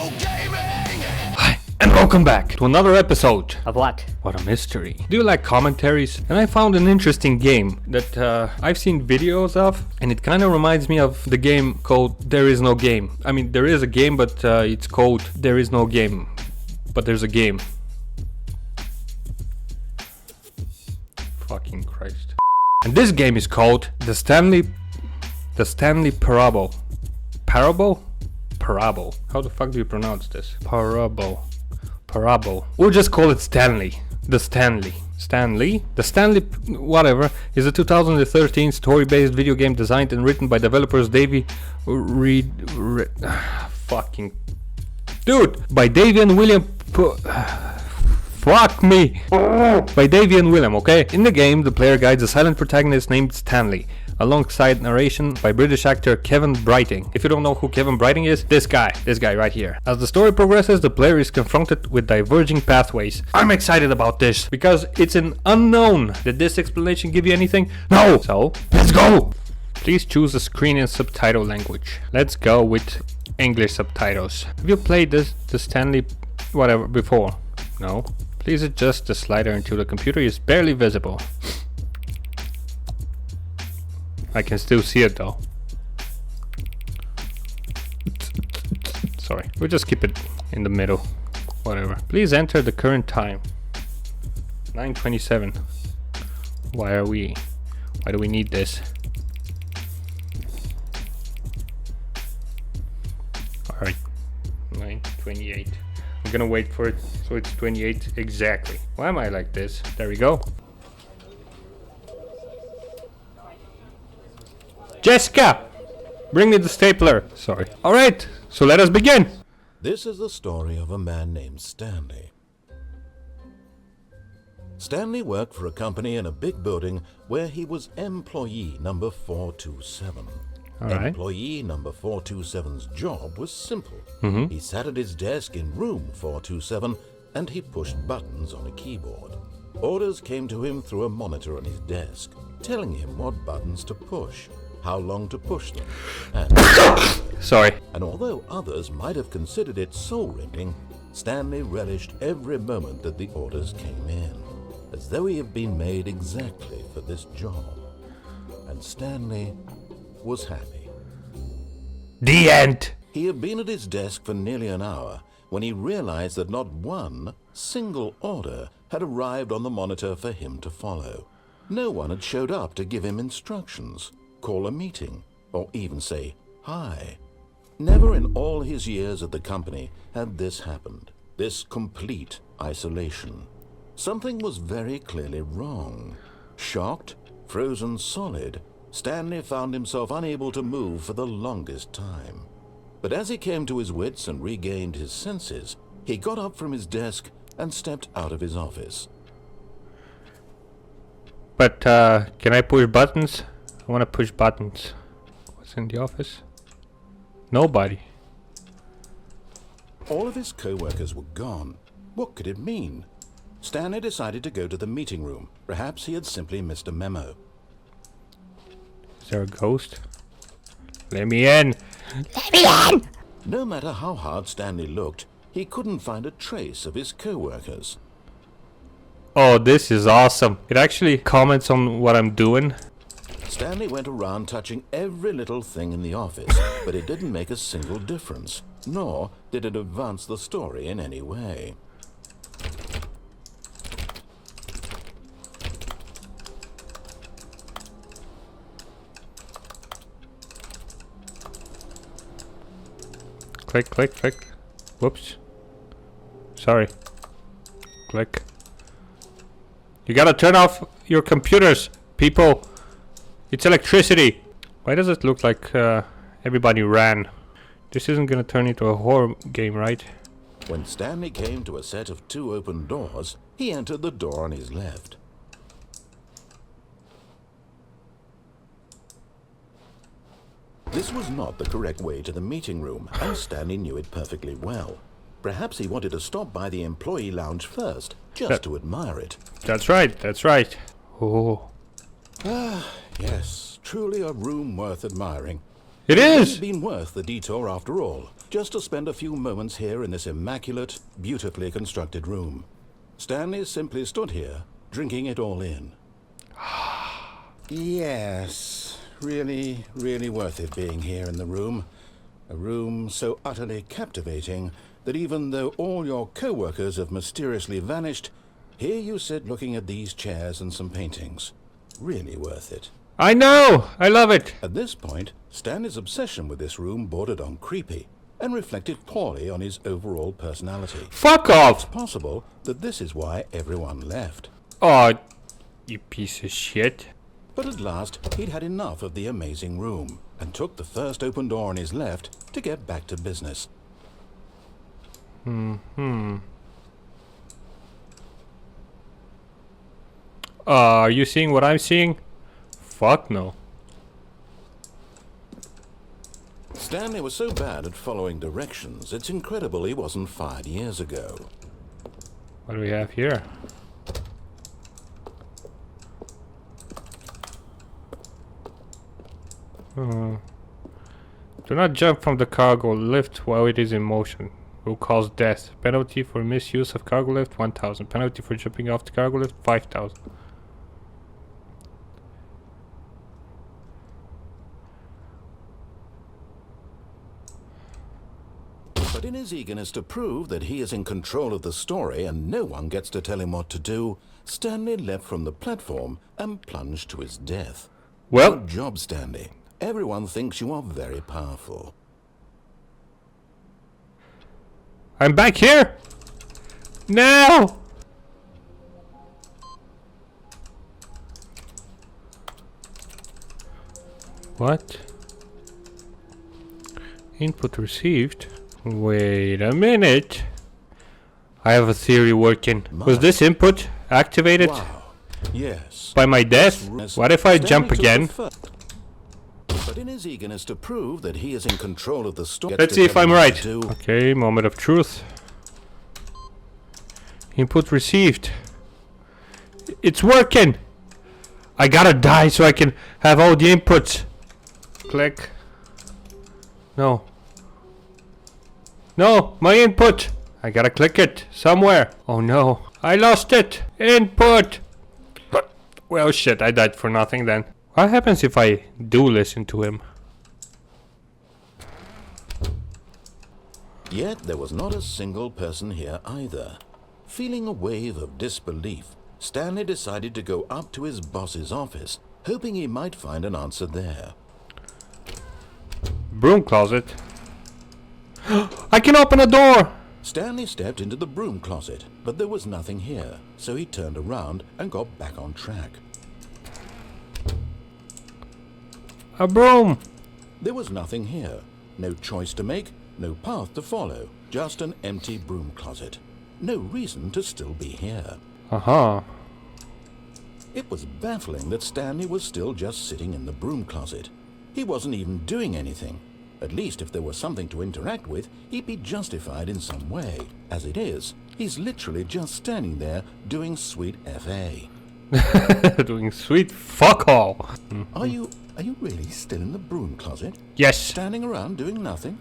Hi, and welcome back to another episode. Of what? What a mystery. Do you like commentaries? And I found an interesting game that I've seen videos of, and it kind of reminds me of the game called There Is No Game. I mean, there is a game, but it's called There Is No Game. But there's a game. Fucking Christ. And this game is called the Stanley Parable. Parable? Parable. How the fuck do you pronounce this? Parable. We'll just call it Stanley. The Stanley. The Stanley, whatever, is a 2013 story-based video game designed and written by developers Davey fucking dude, by Davey and William. Fuck me. By Davey and William, okay? In the game, the player guides a silent protagonist named Stanley, alongside narration by British actor Kevin Brighting. If you don't know who Kevin Brighting is, this guy right here. As the story progresses, the player is confronted with diverging pathways. I'm excited about this because it's an unknown. Did this explanation give you anything? No! So, let's go! Please choose a screen and subtitle language. Let's go with English subtitles. Have you played the Stanley whatever before? No. Please adjust the slider until the computer is barely visible. I can still see it though. Sorry, we'll just keep it in the middle. Whatever. Please enter the current time. 9:27. Why do we need this? Alright. 9:28. I'm gonna wait for it so it's 28 exactly. Why am I like this? There we go. Jessica! Bring me the stapler. Sorry. Alright, so let us begin. This is the story of a man named Stanley. Stanley worked for a company in a big building where he was employee number 427. Alright. Employee number 427's job was simple. He sat at his desk in room 427 and he pushed buttons on a keyboard. Orders came to him through a monitor on his desk, telling him what buttons to push, how long to push them, and Sorry. And although others might have considered it soul-rending, Stanley relished every moment that the orders came in, as though he had been made exactly for this job. And Stanley was happy. The end. He had been at his desk for nearly an hour when he realized that not one single order had arrived on the monitor for him to follow. No one had showed up to give him instructions, call a meeting, or even say hi. Never in all his years at the company had this happened, this complete isolation. Something was very clearly wrong. Shocked, frozen solid, Stanley found himself unable to move for the longest time. But as he came to his wits and regained his senses, he got up from his desk and stepped out of his office. But can I push buttons? I want to push buttons. What's in the office? Nobody. All of his co-workers were gone. What could it mean? Stanley decided to go to the meeting room. Perhaps he had simply missed a memo. Is there a ghost? Let me in! Let me in! No matter how hard Stanley looked, he couldn't find a trace of his co-workers. Oh, this is awesome. It actually comments on what I'm doing. Stanley went around touching every little thing in the office, but it didn't make a single difference, nor did it advance the story in any way. Click, click, click. Whoops. Sorry. Click. You gotta turn off your computers, people. It's electricity. Why does it look like everybody ran? This isn't gonna turn into a horror game, right? When Stanley came to a set of 2 open doors, he entered the door on his left. This was not the correct way to the meeting room, and Stanley knew it perfectly well. Perhaps he wanted to stop by the employee lounge first, just to admire it. That's right, that's right. Oh. Ah, yes, truly a room worth admiring. It It is! has been worth the detour after all, just to spend a few moments here in this immaculate, beautifully constructed room. Stanley simply stood here, drinking it all in. Yes, really, really worth it being here in the room. A room so utterly captivating that even though all your co-workers have mysteriously vanished, here you sit looking at these chairs and some paintings. Really worth it. I know! I love it! At this point, Stanley's obsession with this room bordered on creepy and reflected poorly on his overall personality. Fuck off! It's possible that this is why everyone left. Oh, you piece of shit. But at last, he'd had enough of the amazing room and took the first open door on his left to get back to business. Are you seeing what I'm seeing? Fuck no. Stanley was so bad at following directions, it's incredible he wasn't fired years ago. What do we have here? Do not jump from the cargo lift while it is in motion. Will cause death. Penalty for misuse of cargo lift 1000. Penalty for jumping off the cargo lift 5000. But in his eagerness to prove that he is in control of the story and no one gets to tell him what to do, Stanley leapt from the platform and plunged to his death. Well, Good job, Stanley. Everyone thinks you are very powerful. I'm back here! Now! What? Input received? Wait a minute. I have a theory working. Was this input activated Wow. Yes. by my death? What if I jump Stanley took again? the But in his eagerness to prove that he is in control of the story, Let's see if I'm right. Okay, moment of truth. Input received. It's working! I gotta die so I can have all the inputs. Click. No. No, my input! I gotta click it somewhere. Oh no, I lost it! Input! Well shit, I died for nothing then. What happens if I do listen to him? Yet there was not a single person here either. Feeling a wave of disbelief, Stanley decided to go up to his boss's office, hoping he might find an answer there. Broom closet. I can open a door! Stanley stepped into the broom closet, but there was nothing here, so he turned around and got back on track. A broom! There was nothing here. No choice to make, no path to follow, just an empty broom closet. No reason to still be here. Uh-huh. It was baffling that Stanley was still just sitting in the broom closet. He wasn't even doing anything. At least if there was something to interact with, he'd be justified in some way. As it is, he's literally just standing there doing sweet FA. Doing sweet fuck all. Are you really still in the broom closet? Yes. Standing around doing nothing?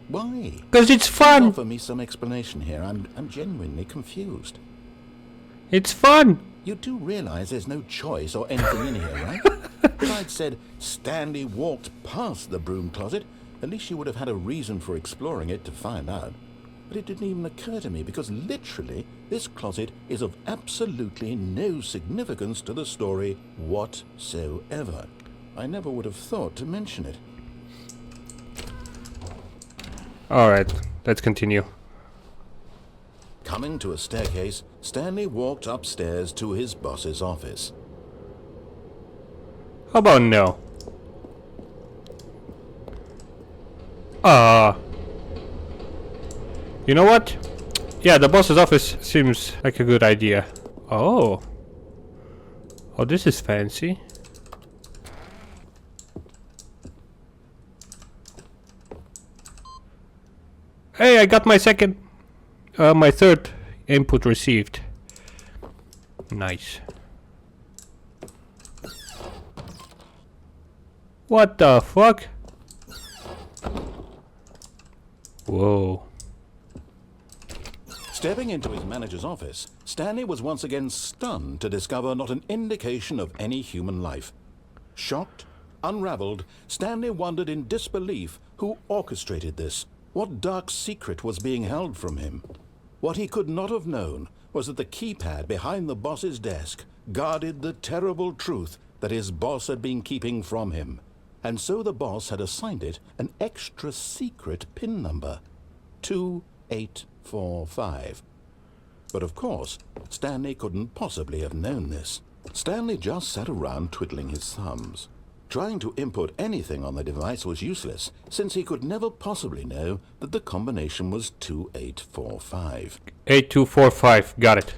Why? Because it's fun! Offer me some explanation here. I'm genuinely confused. It's fun! You do realize there's no choice or anything in here, right? If I'd said Stanley walked past the broom closet, at least you would have had a reason for exploring it to find out. But it didn't even occur to me because literally this closet is of absolutely no significance to the story whatsoever. I never would have thought to mention it. Alright, let's continue. Coming to a staircase, Stanley walked upstairs to his boss's office. How about no? You know what? Yeah, the boss's office seems like a good idea. Oh. Oh, this is fancy. Hey, I got my my third input received. Nice. What the fuck? Whoa. Stepping into his manager's office, Stanley was once again stunned to discover not an indication of any human life. Shocked, unraveled, Stanley wondered in disbelief who orchestrated this. What dark secret was being held from him? What he could not have known was that the keypad behind the boss's desk guarded the terrible truth that his boss had been keeping from him. And so the boss had assigned it an extra secret PIN number, 2845. But of course, Stanley couldn't possibly have known this. Stanley just sat around twiddling his thumbs. Trying to input anything on the device was useless, since he could never possibly know that the combination was 2845. 8245, got it.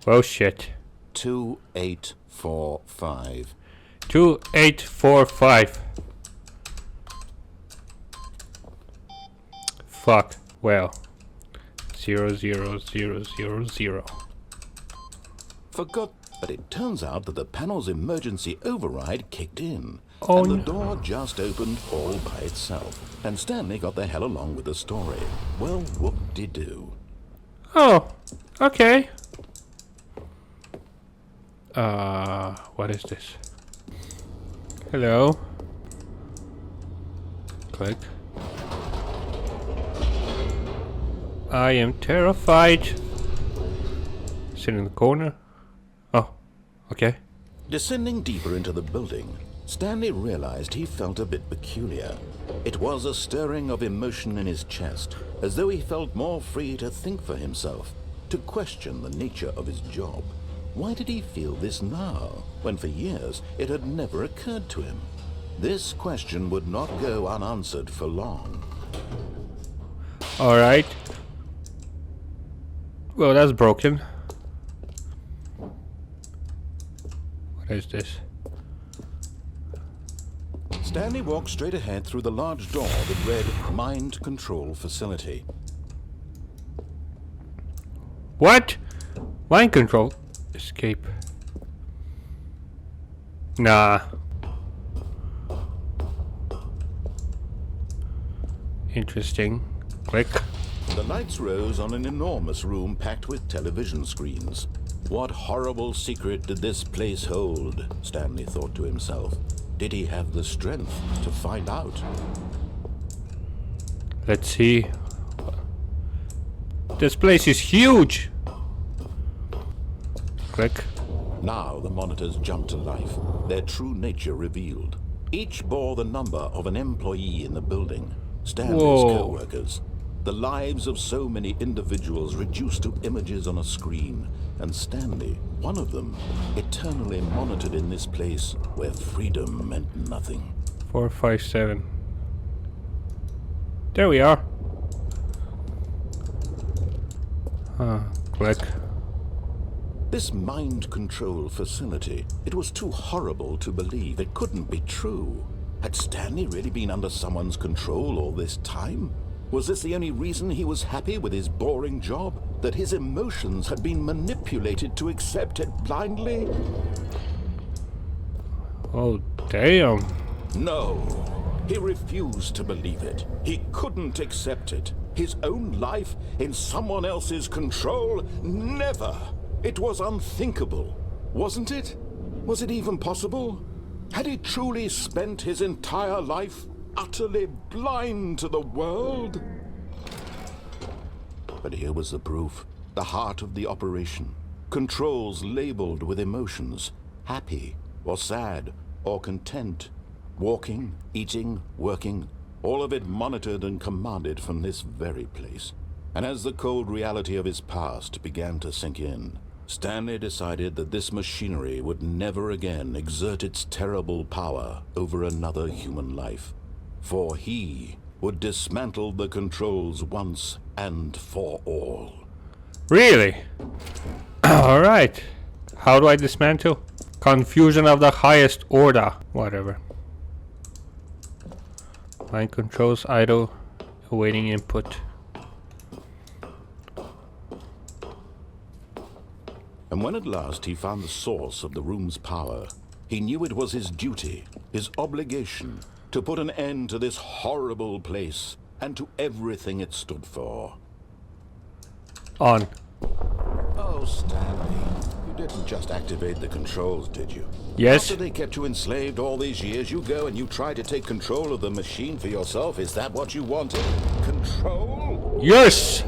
Oh shit. 2845. 2845. Fuck. Well. 00000. Forgot, but it turns out that the panel's emergency override kicked in. Oh, and the no. door just opened all by itself. And Stanley got the hell along with the story. Well, whoop-de-doo. Oh, okay. What is this? Hello. Click. I am terrified. Sit in the corner. Oh, okay. Descending deeper into the building, Stanley realized he felt a bit peculiar. It was a stirring of emotion in his chest, as though he felt more free to think for himself, to question the nature of his job. Why did he feel this now, when for years it had never occurred to him? This question would not go unanswered for long. Alright. Well, that's broken. What is this? Stanley walked straight ahead through the large door that read Mind Control Facility. What? Mind control? Escape. Nah. Interesting. Click. The lights rose on an enormous room packed with television screens. What horrible secret did this place hold? Stanley thought to himself. Did he have the strength to find out? Let's see. This place is huge. Click. Now the monitors jumped to life, their true nature revealed. Each bore the number of an employee in the building, Stanley's Whoa. co-workers. The lives of so many individuals reduced to images on a screen, and Stanley, one of them, eternally monitored in this place where freedom meant nothing. 457. There we are. Click. This mind control facility, it was too horrible to believe. It couldn't be true. Had Stanley really been under someone's control all this time? Was this the only reason he was happy with his boring job? That his emotions had been manipulated to accept it blindly? Oh, damn. No. He refused to believe it. He couldn't accept it. His own life in someone else's control? Never. It was unthinkable. Wasn't it? Was it even possible? Had he truly spent his entire life utterly blind to the world? But here was the proof. The heart of the operation. Controls labeled with emotions. Happy, or sad, or content. Walking, eating, working. All of it monitored and commanded from this very place. And as the cold reality of his past began to sink in, Stanley decided that this machinery would never again exert its terrible power over another human life. For he would dismantle the controls once and for all. Really? Alright. How do I dismantle? Confusion of the highest order. Whatever. Mind controls idle. Awaiting input. And when at last he found the source of the room's power, he knew it was his duty, his obligation, to put an end to this horrible place and to everything it stood for. On. Oh, Stanley, you didn't just activate the controls, did you? Yes. After they kept you enslaved all these years, you go and you try to take control of the machine for yourself. Is that what you wanted? Control? Yes!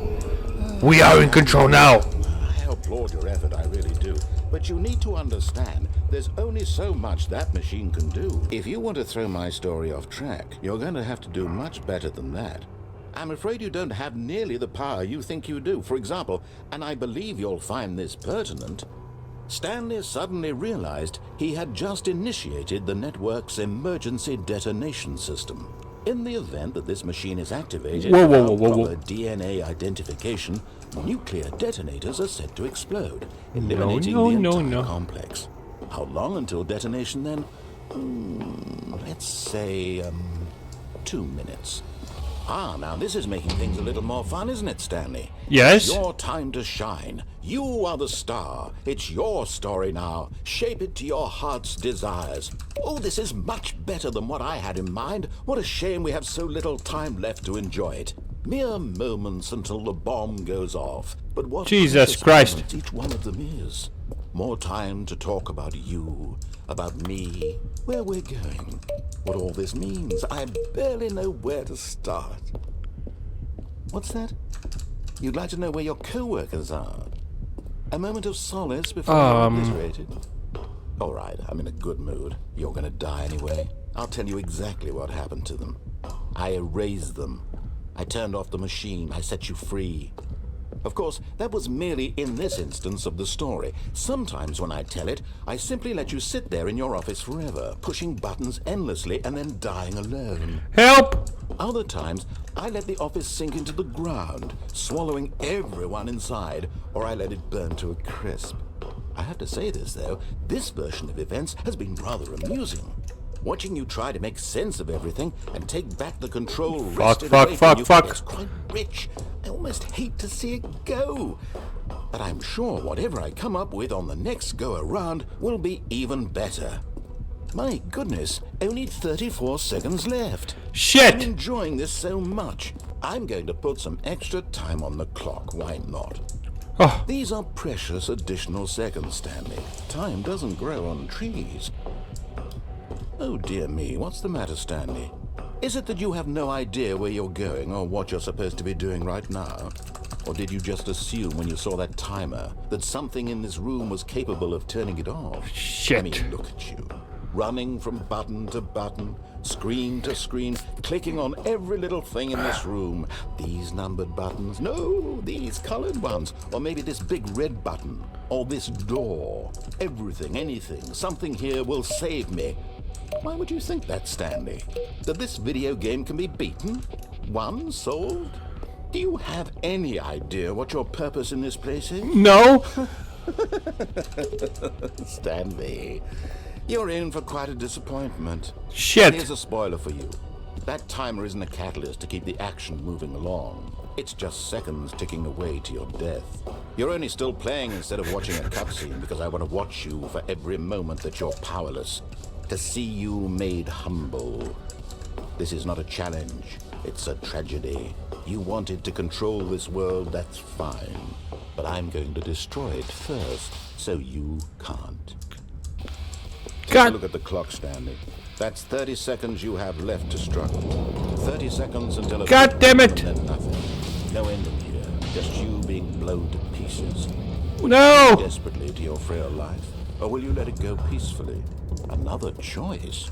We are in control now! I applaud your effort, I really do. But you need to understand, there's only so much that machine can do. If you want to throw my story off track, you're going to have to do much better than that. I'm afraid you don't have nearly the power you think you do. For example, and I believe you'll find this pertinent, Stanley suddenly realized he had just initiated the network's emergency detonation system. In the event that this machine is activated without proper DNA identification, nuclear detonators are set to explode, eliminating the entire complex. How long until detonation then? Let's say, 2 minutes. Ah, now this is making things a little more fun, isn't it, Stanley? Yes. It's your time to shine. You are the star. It's your story now. Shape it to your heart's desires. Oh, this is much better than what I had in mind. What a shame we have so little time left to enjoy it. Mere moments until the bomb goes off. But what Jesus Christ. each one of them is. More time to talk about you, about me, where we're going, what all this means. I barely know where to start. What's that? You'd like to know where your co-workers are? A moment of solace before you're obliterated? All right, I'm in a good mood. You're gonna die anyway. I'll tell you exactly what happened to them. I erased them. I turned off the machine. I set you free. Of course, that was merely in this instance of the story. Sometimes when I tell it, I simply let you sit there in your office forever, pushing buttons endlessly and then dying alone. Help! Other times, I let the office sink into the ground, swallowing everyone inside, or I let it burn to a crisp. I have to say this, though, this version of events has been rather amusing. Watching you try to make sense of everything and take back the control wrested away from you is quite rich. I almost hate to see it go. But I'm sure whatever I come up with on the next go-around will be even better. My goodness, only 34 seconds left. Shit! I'm enjoying this so much. I'm going to put some extra time on the clock, why not? Oh. These are precious additional seconds, Stanley. Time doesn't grow on trees. Oh dear me, what's the matter, Stanley? Is it that you have no idea where you're going or what you're supposed to be doing right now? Or did you just assume when you saw that timer that something in this room was capable of turning it off? Shit. I mean, look at you. Running from button to button, screen to screen, clicking on every little thing in this room. These numbered buttons, no, these colored ones. Or maybe this big red button, or this door. Everything, anything, something here will save me. Why would you think that, Stanley? That this video game can be beaten? Won? Solved? Do you have any idea what your purpose in this place is? No. Stanley, you're in for quite a disappointment. Shit. Here's a spoiler for you. That timer isn't a catalyst to keep the action moving along. It's just seconds ticking away to your death. You're only still playing instead of watching a cutscene because I want to watch you for every moment that you're powerless. To see you made humble. This is not a challenge. It's a tragedy. You wanted to control this world, that's fine. But I'm going to destroy it first, so you can't. Take a look at the clock, Stanley. That's 30 seconds you have left to struggle. 30 seconds until... God damn it! Then nothing. No ending here. Just you being blown to pieces. No! Desperately to your frail life. Or will you let it go peacefully? Another choice?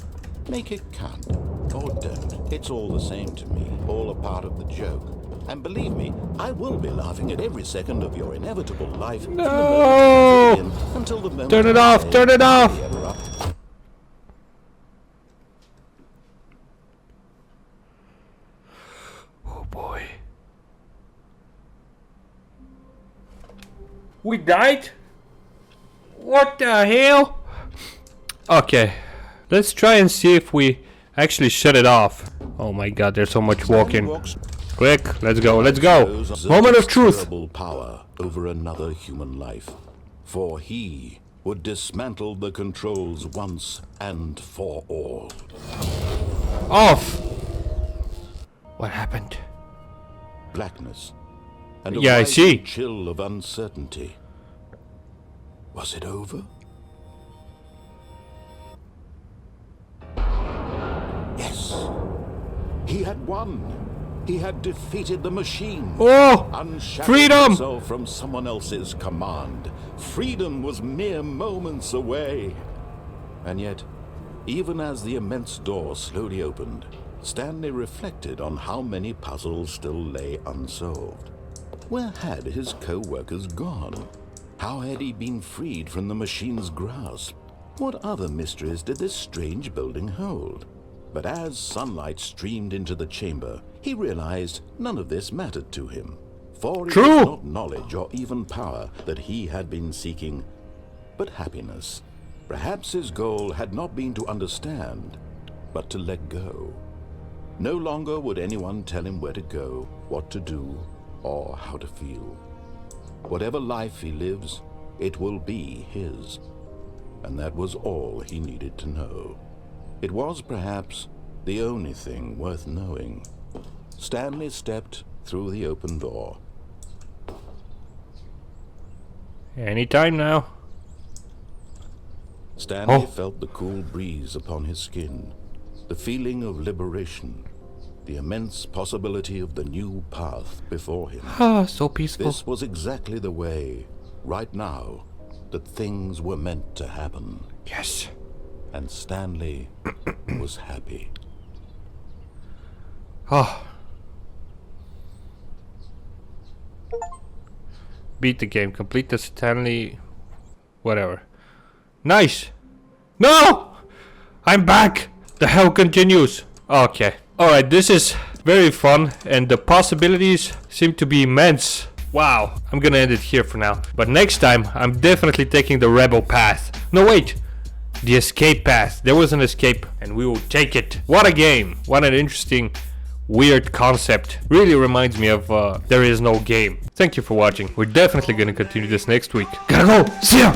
Make it count. Or don't. It's all the same to me. All a part of the joke. And believe me, I will be laughing at every second of your inevitable life. No! Until the moment Turn it off! Turn it off! Oh boy. We died? What the hell? Okay, let's try and see if we actually shut it off. Oh my god, there's so much walking. Quick, let's go, let's go. Moment of truth. Power over another human life. For he would dismantle the controls once and for all. off! What happened? Blackness. And a Yeah, I rising see. chill of uncertainty. Was it over? Yes. He had won. He had defeated the machine. Oh! Unshackled Freedom! himself from someone else's command. Freedom was mere moments away. And yet, even as the immense door slowly opened, Stanley reflected on how many puzzles still lay unsolved. Where had his co-workers gone? How had he been freed from the machine's grasp? What other mysteries did this strange building hold? But as sunlight streamed into the chamber, he realized none of this mattered to him. For it True. was not knowledge or even power that he had been seeking, but happiness. Perhaps his goal had not been to understand, but to let go. No longer would anyone tell him where to go, what to do, or how to feel. Whatever life he lives, it will be his. And that was all he needed to know. It was perhaps the only thing worth knowing. Stanley stepped through the open door. Anytime now. Stanley felt the cool breeze upon his skin, the feeling of liberation, the immense possibility of the new path before him. Ah, so peaceful. This was exactly the way, right now, that things were meant to happen. Yes. And Stanley was happy. Oh. Beat the game. Complete the Stanley... whatever. Nice! No! I'm back! The hell continues. Okay. Alright, this is very fun and the possibilities seem to be immense. Wow. I'm gonna end it here for now. But next time, I'm definitely taking the rebel path. No, wait! The escape path. There was an escape and we will take it. What a game. What an interesting, weird concept. Really reminds me of There Is No Game. Thank you for watching. We're definitely gonna continue this next week. Gotta go. See ya!